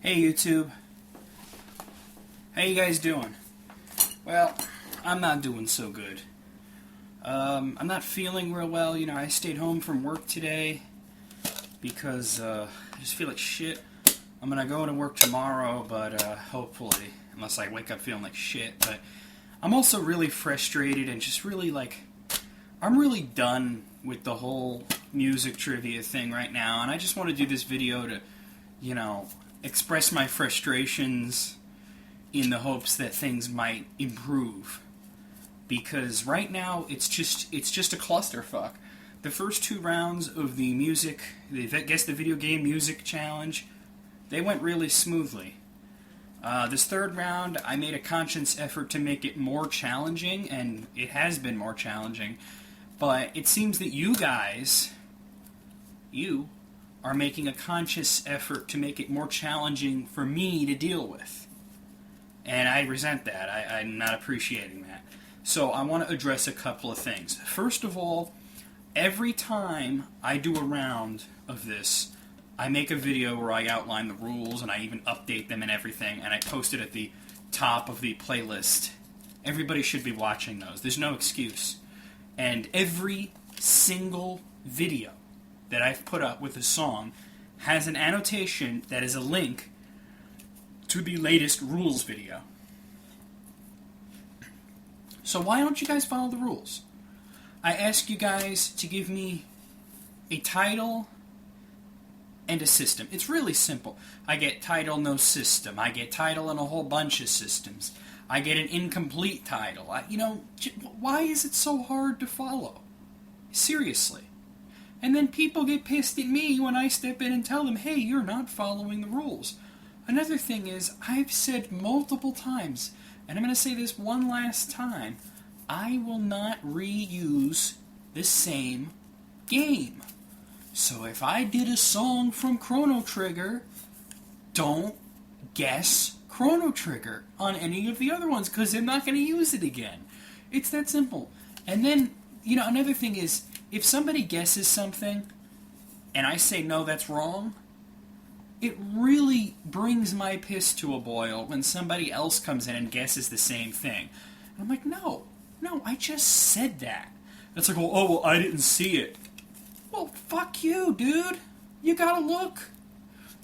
Hey YouTube, how you guys doing? Well, I'm not doing so good. I'm not feeling real well. I stayed home from work today because I just feel like shit. I'm gonna go to work tomorrow, but hopefully, unless I wake up feeling like shit. But I'm also really frustrated and just really I'm really done with the whole music trivia thing right now, and I just want to do this video to, express my frustrations in the hopes that things might improve. Because right now it's just a clusterfuck. The first two rounds of the Guess the Video Game Music Challenge, they went really smoothly. This third round, I made a conscious effort to make it more challenging, and it has been more challenging. But it seems that you are making a conscious effort to make it more challenging for me to deal with. And I resent that. I'm not appreciating that. So I want to address a couple of things. First of all, every time I do a round of this, I make a video where I outline the rules and I even update them and everything, and I post it at the top of the playlist. Everybody should be watching those. There's no excuse. And every single video that I've put up with a song has an annotation that is a link to the latest rules video. So why don't you guys follow the rules? I ask you guys to give me a title and a system. It's really simple. I get title, no system. I get title and a whole bunch of systems. I get an incomplete title. Why is it so hard to follow? Seriously. And then people get pissed at me when I step in and tell them, hey, you're not following the rules. Another thing is, I've said multiple times, and I'm going to say this one last time, I will not reuse the same game. So if I did a song from Chrono Trigger, don't guess Chrono Trigger on any of the other ones, because they're not going to use it again. It's that simple. And then, another thing is, if somebody guesses something, and I say, no, that's wrong, it really brings my piss to a boil when somebody else comes in and guesses the same thing. And I'm like, no, I just said that. It's like, well, I didn't see it. Well, fuck you, dude. You gotta look.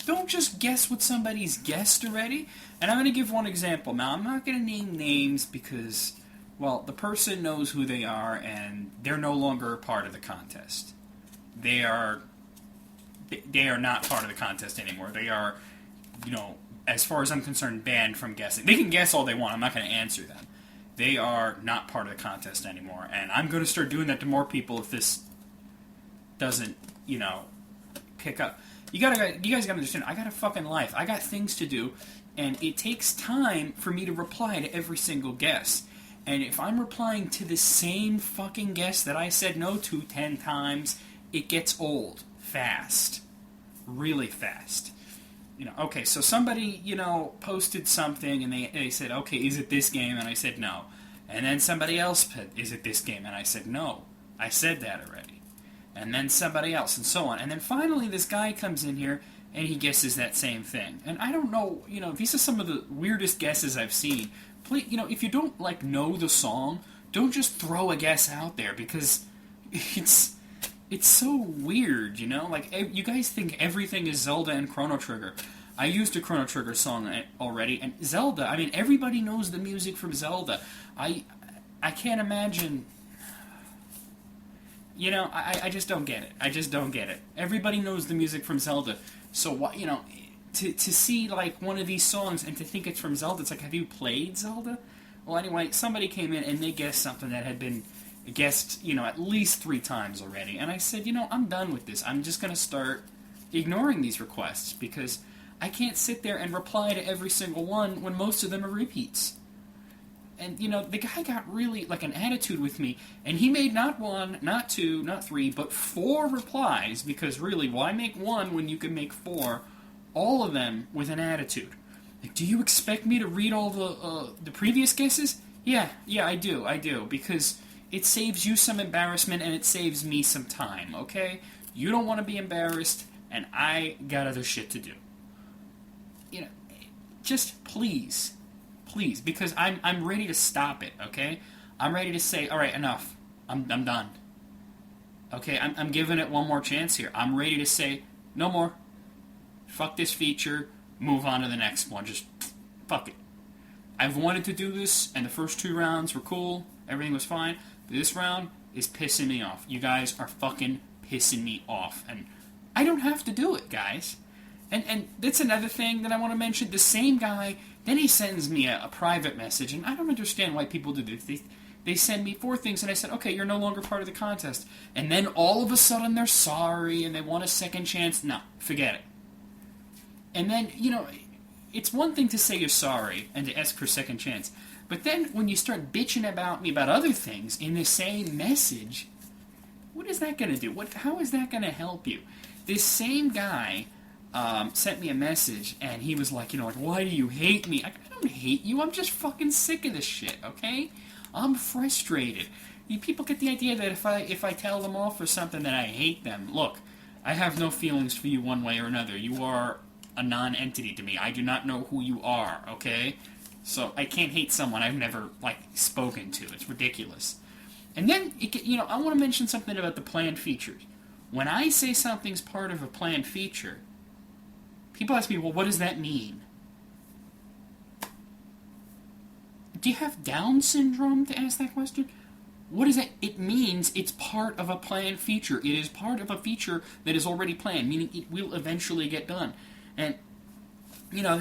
Don't just guess what somebody's guessed already. And I'm going to give one example. Now, I'm not going to name names because, well, the person knows who they are, and they're no longer a part of the contest. They are not part of the contest anymore. They are, as far as I'm concerned, banned from guessing. They can guess all they want. I'm not going to answer them. They are not part of the contest anymore. And I'm going to start doing that to more people if this doesn't, pick up. You guys got to understand, I got a fucking life. I got things to do, and it takes time for me to reply to every single guess. And if I'm replying to the same fucking guess that I said no to 10 times, it gets old. Fast. Really fast. Okay, so somebody, posted something and they said, okay, is it this game? And I said no. And then somebody else said, is it this game? And I said no. I said that already. And then somebody else, and so on. And then finally this guy comes in here and he guesses that same thing. And I don't know, these are some of the weirdest guesses I've seen. Please, if you don't, know the song, don't just throw a guess out there, because it's so weird, you guys think everything is Zelda and Chrono Trigger. I used a Chrono Trigger song already, and Zelda, everybody knows the music from Zelda. I can't imagine, I just don't get it. I just don't get it. Everybody knows the music from Zelda, so what, to see, one of these songs and to think it's from Zelda, it's like, have you played Zelda? Well, anyway, somebody came in and they guessed something that had been guessed, at least 3 times already. And I said, I'm done with this. I'm just going to start ignoring these requests, because I can't sit there and reply to every single one when most of them are repeats. And, the guy got really, an attitude with me, and he made not 1, not 2, not 3, but 4 replies, because really, why make 1 when you can make 4? All of them with an attitude. Do you expect me to read all the previous guesses? Yeah, I do, because it saves you some embarrassment and it saves me some time, okay? You don't want to be embarrassed, and I got other shit to do. you know, just please, because I'm ready to stop it. Okay, I'm ready to say, all right, enough. I'm done. Okay, I'm giving it one more chance here. I'm ready to say, no more. Fuck this feature. Move on to the next one. Just fuck it. I've wanted to do this, and the first 2 rounds were cool. Everything was fine. This round is pissing me off. You guys are fucking pissing me off. And I don't have to do it, guys. And that's another thing that I want to mention. The same guy, then he sends me a private message, and I don't understand why people do this. They send me 4 things, and I said, okay, you're no longer part of the contest. And then all of a sudden they're sorry, and they want a second chance. No, forget it. And then, it's one thing to say you're sorry and to ask for a second chance. But then when you start bitching about me about other things in the same message, what is that going to do? How is that going to help you? This same guy sent me a message, and he was like, why do you hate me? I don't hate you. I'm just fucking sick of this shit, okay? I'm frustrated. People get the idea that if I tell them off for something that I hate them. Look, I have no feelings for you one way or another. You are a non-entity to me. I do not know who you are, okay? So I can't hate someone I've never, spoken to. It's ridiculous. And then, I want to mention something about the planned features. When I say something's part of a planned feature, people ask me, well, what does that mean? Do you have Down syndrome to ask that question? What is that? It means it's part of a planned feature. It is part of a feature that is already planned, meaning it will eventually get done. And,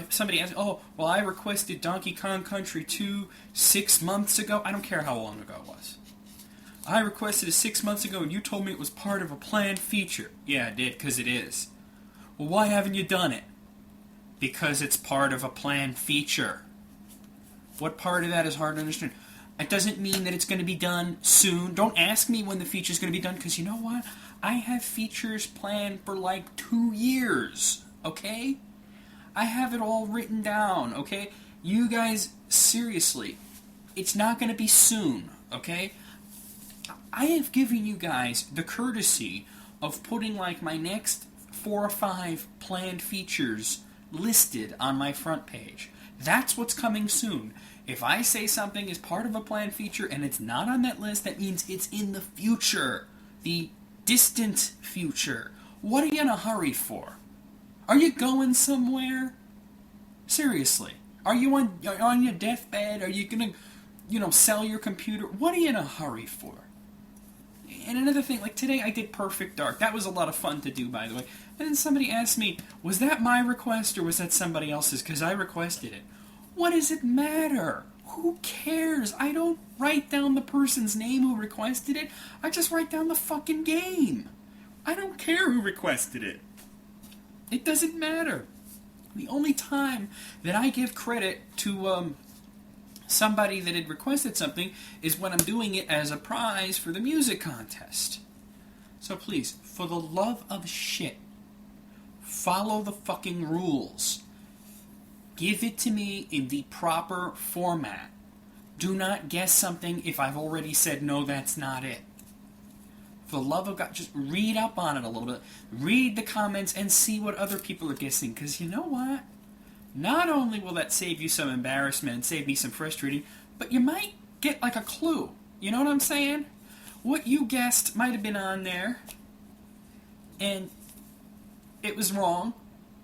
somebody asks, oh, well, I requested Donkey Kong Country 2 6 months ago. I don't care how long ago it was. I requested it 6 months ago, and you told me it was part of a planned feature. Yeah, I did, because it is. Well, why haven't you done it? Because it's part of a planned feature. What part of that is hard to understand? It doesn't mean that it's going to be done soon. Don't ask me when the feature's going to be done, because you know what? I have features planned for 2 years, okay? I have it all written down, okay? You guys, seriously, it's not going to be soon, okay? I have given you guys the courtesy of putting my next 4 or 5 planned features listed on my front page. That's what's coming soon. If I say something is part of a planned feature and it's not on that list, that means it's in the future. The distant future. What are you in a hurry for? Are you going somewhere? Seriously. Are you on your deathbed? Are you going to, sell your computer? What are you in a hurry for? And another thing, today I did Perfect Dark. That was a lot of fun to do, by the way. And then somebody asked me, was that my request or was that somebody else's? Because I requested it. What does it matter? Who cares? I don't write down the person's name who requested it. I just write down the fucking game. I don't care who requested it. It doesn't matter. The only time that I give credit to somebody that had requested something is when I'm doing it as a prize for the music contest. So please, for the love of shit, follow the fucking rules. Give it to me in the proper format. Do not guess something if I've already said, no, that's not it. For the love of God, just read up on it a little bit. Read the comments and see what other people are guessing. Because you know what? Not only will that save you some embarrassment and save me some frustrating, but you might get a clue. You know what I'm saying? What you guessed might have been on there, and it was wrong.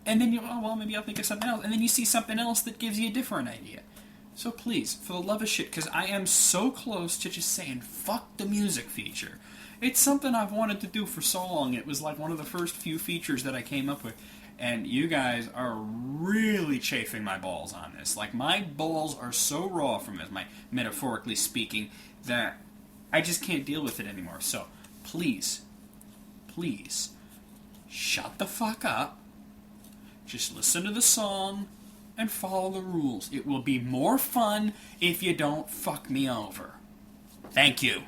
And then maybe I'll think of something else. And then you see something else that gives you a different idea. So please, for the love of shit, because I am so close to just saying, fuck the music feature. It's something I've wanted to do for so long. It was one of the first few features that I came up with. And you guys are really chafing my balls on this. My balls are so raw from this, metaphorically speaking, that I just can't deal with it anymore. So, please, shut the fuck up. Just listen to the song and follow the rules. It will be more fun if you don't fuck me over. Thank you.